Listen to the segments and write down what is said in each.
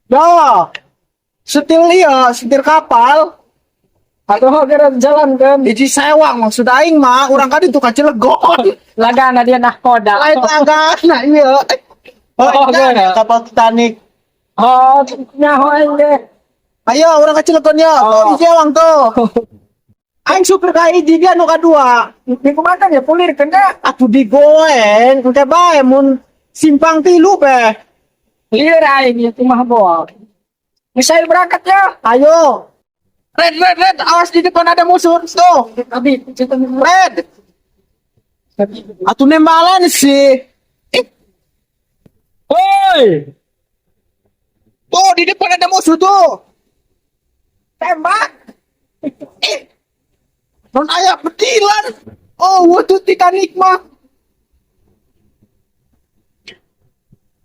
Ya, setir kapal. Atau kira jalan kan? Iji sewang maksud aing mah, urang kan itu Cilegon. Lagana dia nahkoda. Lain langganan iya. Oh, Nah, oke. kapal Titanic. Oh, nyaho aja. Ayo orang ke Cilegon ya. Oh. Di sewang tuh. Aing supir ka hiji dia nu kadua. Di kumakan ya pulir kena. Atuh digoen, engke bae mun simpang tilu be. Lihat aja itu mah boal. Misalnya berangkat ya. Ayo. Red, awas di depan ada musuh tuh. Tapi cerita Red, atuh nembalan sih. Woi, Tuh di depan ada musuh tuh. tembak. Non ayah petilan. Oh, waduh Titanic mah.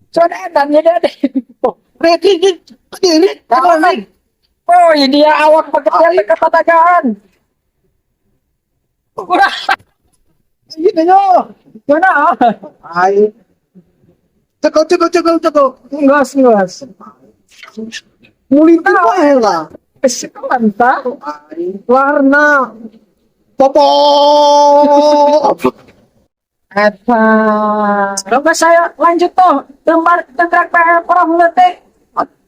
Sudah dan ya deh. Red, Kawan. Oh, ini dia awak pekerjaan ke patagan. Kurang. Gitu yo. Mana? Ay. Cekal. Ngas. Mulitin wae lah. Sekolah tak. Ay, warna. Popo. Apa? Coba saya lanjut tuh. Tenggerak perahu letek.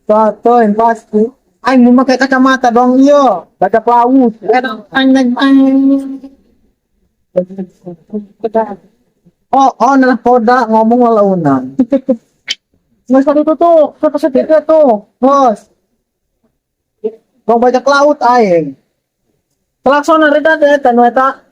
Tuh, pasti. Ay, mau pakai kacamata dong, iyo. Badak laut. Oh, nah koda ngomong walaunan. Mas tadi itu tuh, setia tuh, bos. Mau bajak laut aing. Pelaksana reda deh, tanu eta